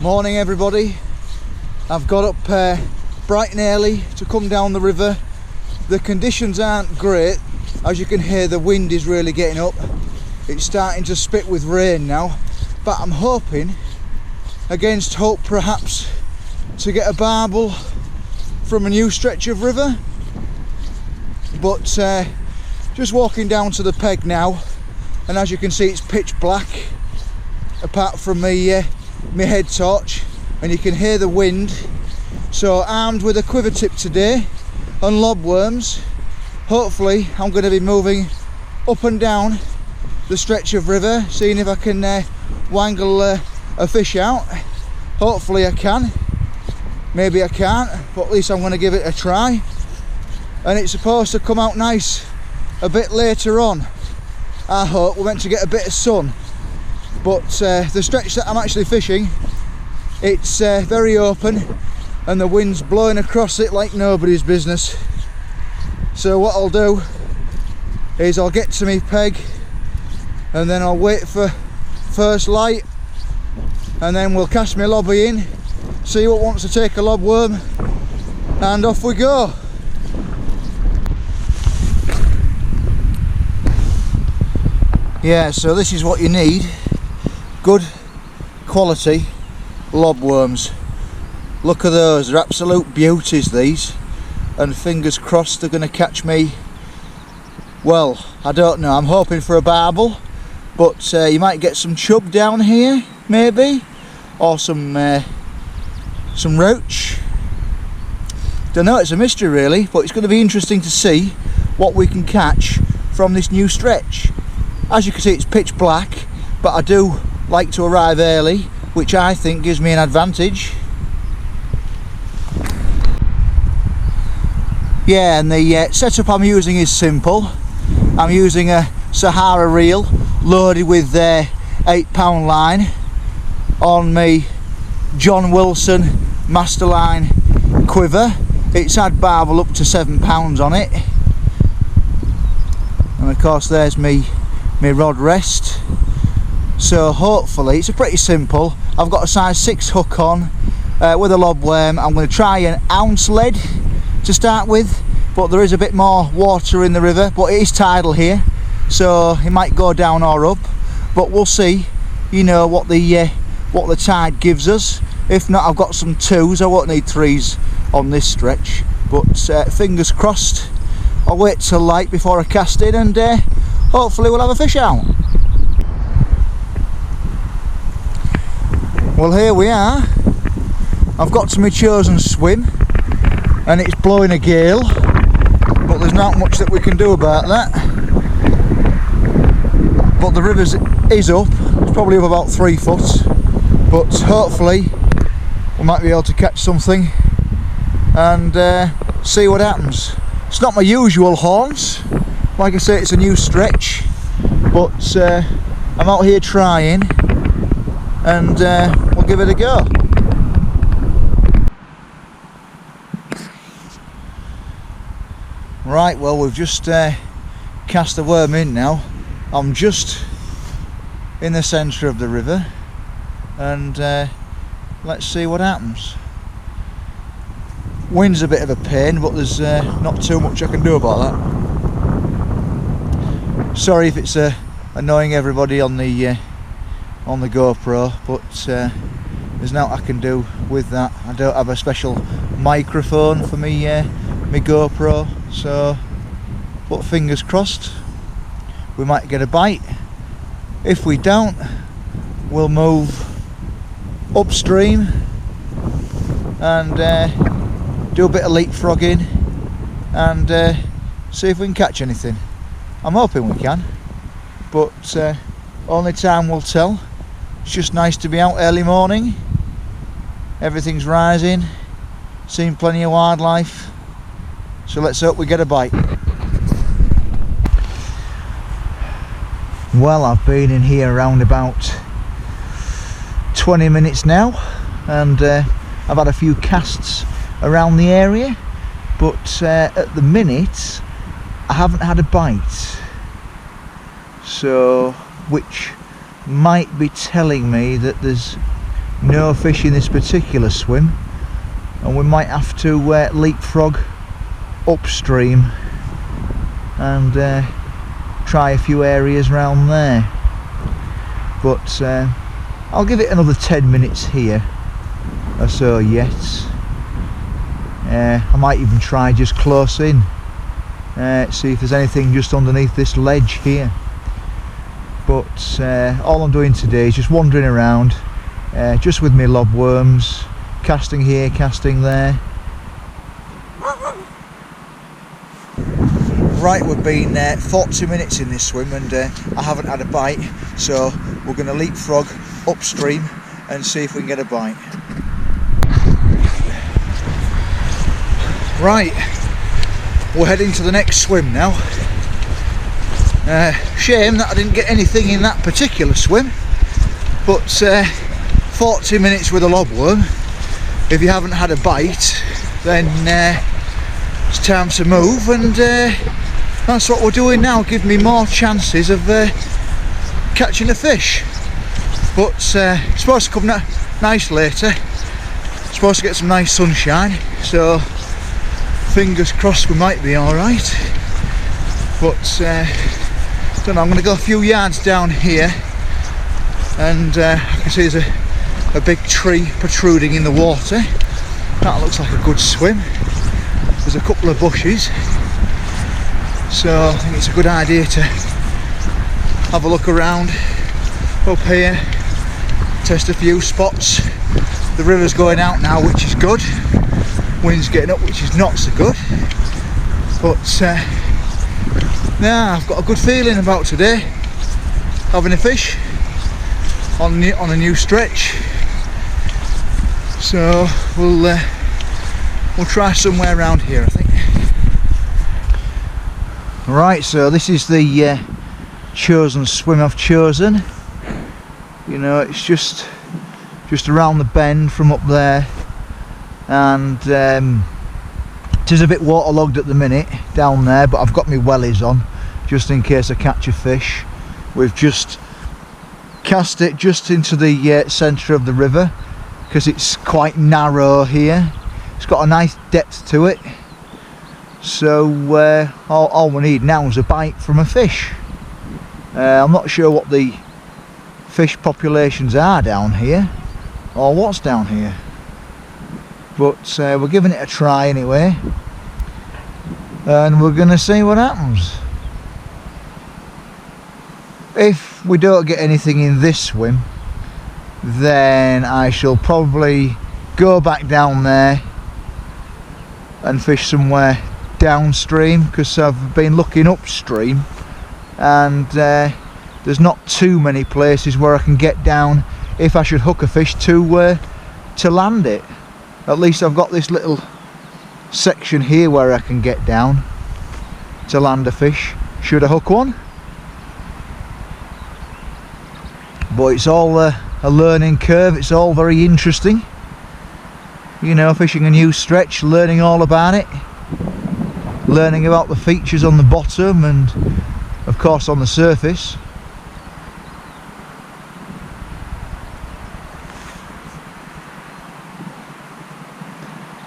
Morning everybody. I've got up bright and early to come down the river. The conditions aren't great. As you can hear, the wind is really getting up. It's starting to spit with rain now, but I'm hoping, against hope perhaps, to get a barbel from a new stretch of river. But just walking down to the peg now, and as you can see it's pitch black apart from my head torch, and you can hear the wind. So armed with a quiver tip today and lobworms, hopefully I'm going to be moving up and down the stretch of river, seeing if I can wangle a fish out. Hopefully I can, maybe I can't, but at least I'm going to give it a try. And it's supposed to come out nice a bit later on. I hope we're meant to get a bit of sun, but the stretch that I'm actually fishing, it's very open and the wind's blowing across it like nobody's business. So what I'll do is I'll get to me peg and then I'll wait for first light, and then we'll cast my lobby in, see what wants to take a lobworm, and off we go. Yeah, so this is what you need. Good quality lobworms. Look at those, they're absolute beauties these, and fingers crossed they're going to catch me. Well, I don't know, I'm hoping for a barbel, but you might get some chub down here maybe, or some roach. Don't know, it's a mystery really, but it's going to be interesting to see what we can catch from this new stretch. As you can see, it's pitch black, but I do like to arrive early, which I think gives me an advantage. Yeah, and the setup I'm using is simple. I'm using a Sahara reel loaded with 8-pound line on my John Wilson Masterline quiver. It's had barbel up to 7 pounds on it, and of course there's my rod rest. So hopefully it's a pretty simple. I've got a size 6 hook on with a lobworm. I'm going to try an ounce lead to start with, but there is a bit more water in the river, but it is tidal here, so it might go down or up, but we'll see, you know, what the tide gives us. If not, I've got some 2s, I won't need 3s on this stretch, but fingers crossed. I'll wait till light before I cast in, and hopefully we'll have a fish out. Well, here we are. I've got to my chosen swim and it's blowing a gale, but there's not much that we can do about that. But the river is up, it's probably up about 3 foot, but hopefully we might be able to catch something and see what happens. It's not my usual haunts, like I say, it's a new stretch, but I'm out here trying, and we'll give it a go. Right, well, we've just cast the worm in now. I'm just in the centre of the river, and let's see what happens. Wind's a bit of a pain, but there's not too much I can do about that. Sorry if it's annoying everybody on the GoPro, but there's nothing I can do with that. I don't have a special microphone for me my GoPro, so but fingers crossed we might get a bite. If we don't, we'll move upstream and do a bit of leapfrogging and see if we can catch anything. I'm hoping we can, but only time will tell. It's just nice to be out early morning, everything's rising, seen plenty of wildlife, so let's hope we get a bite. Well, I've been in here around about 20 minutes now, and I've had a few casts around the area, but at the minute I haven't had a bite, so which might be telling me that there's no fish in this particular swim, and we might have to leapfrog upstream and try a few areas around there. But I'll give it another 10 minutes here or so yet. I might even try just close in, see if there's anything just underneath this ledge here. But all I'm doing today is just wandering around, just with my lobworms, casting here, casting there. Right, we've been 40 minutes in this swim and I haven't had a bite, so we're going to leapfrog upstream and see if we can get a bite. Right, we're heading to the next swim now. Shame that I didn't get anything in that particular swim, but 40 minutes with a lobworm, if you haven't had a bite, then it's time to move, and that's what we're doing now. Give me more chances of catching a fish. But it's supposed to come nice later, supposed to get some nice sunshine, so fingers crossed we might be alright. But don't know, I'm going to go a few yards down here, and I can see there's a big tree protruding in the water. That looks like a good swim. There's a couple of bushes, so I think it's a good idea to have a look around up here, test a few spots. The river's going out now, which is good. Wind's getting up, which is not so good. But yeah, I've got a good feeling about today, having a fish on a new stretch. So we'll try somewhere around here, I think. Right, so this is the chosen swim I've chosen. You know, it's just around the bend from up there, and it is a bit waterlogged at the minute down there, but I've got my wellies on just in case I catch a fish. We've just cast it just into the centre of the river because it's quite narrow here. It's got a nice depth to it, so all we need now is a bite from a fish. I'm not sure what the fish populations are down here or what's down here, but we're giving it a try anyway, and we're going to see what happens. If we don't get anything in this swim, then I shall probably go back down there and fish somewhere downstream, because I've been looking upstream and there's not too many places where I can get down if I should hook a fish to land it. At least I've got this little section here where I can get down to land a fish should I hook one. But it's all a learning curve. It's all very interesting, you know, fishing a new stretch, learning all about it, learning about the features on the bottom and of course on the surface.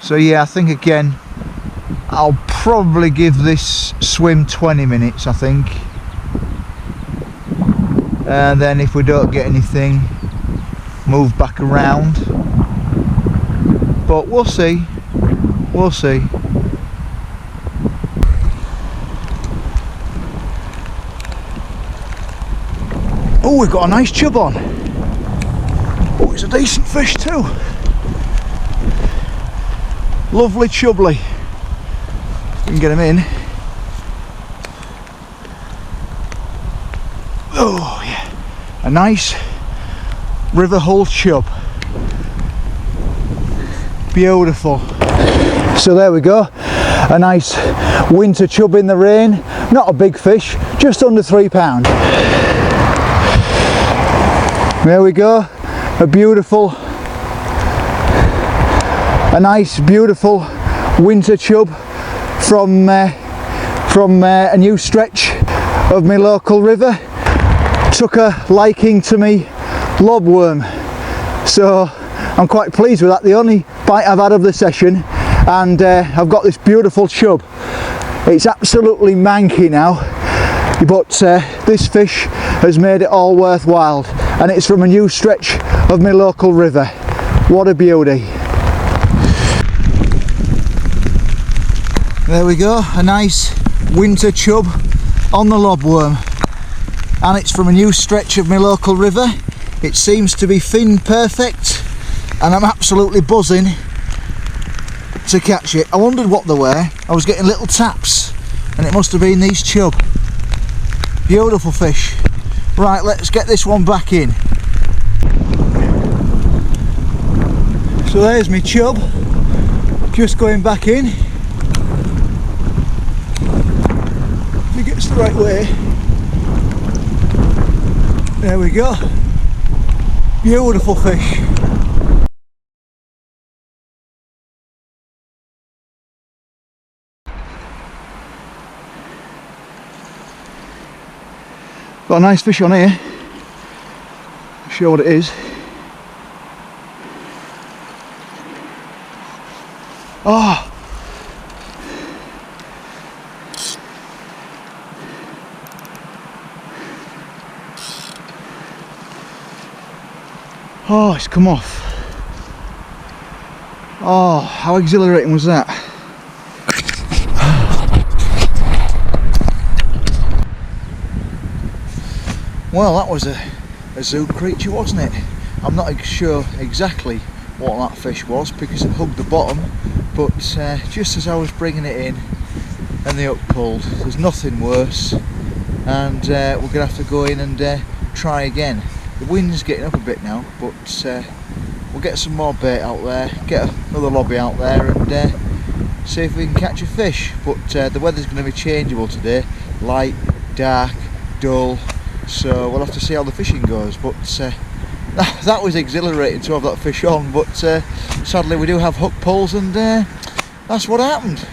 So yeah, I think again I'll probably give this swim 20 minutes, I think, and then if we don't get anything, move back around. But we'll see, we'll see. Oh, we've got a nice chub on. Oh, it's a decent fish too. Lovely chubbly. We can get him in. Oh yeah, a nice river hull chub. Beautiful. So there we go, a nice winter chub in the rain. Not a big fish, just under £3. There we go, a nice beautiful winter chub from a new stretch of my local river. Took a liking to me lobworm So I'm quite pleased with that. The only bite I've had of the session, and I've got this beautiful chub. It's absolutely manky now, but this fish has made it all worthwhile, and it's from a new stretch of my local river. What a beauty. There we go, a nice winter chub on the lobworm, and it's from a new stretch of my local river. It seems to be fin perfect, and I'm absolutely buzzing to catch it. I wondered what they were. I was getting little taps, and it must have been these chub. Beautiful fish. Right, let's get this one back in. So there's my chub, just going back in. If it gets the right way. There we go. Beautiful fish. Got a nice fish on here. I'll show what it is. Oh! Oh, it's come off. Oh, how exhilarating was that? Well, that was a zoo creature, wasn't it? I'm not sure exactly what that fish was because it hugged the bottom, but just as I was bringing it in and the hook pulled, there's nothing worse, and we're going to have to go in and try again. The wind's getting up a bit now, but we'll get some more bait out there, get another lobby out there, and see if we can catch a fish. But the weather's going to be changeable today, light, dark, dull, so we'll have to see how the fishing goes. But that was exhilarating to have that fish on, but sadly we do have hook pulls, and that's what happened.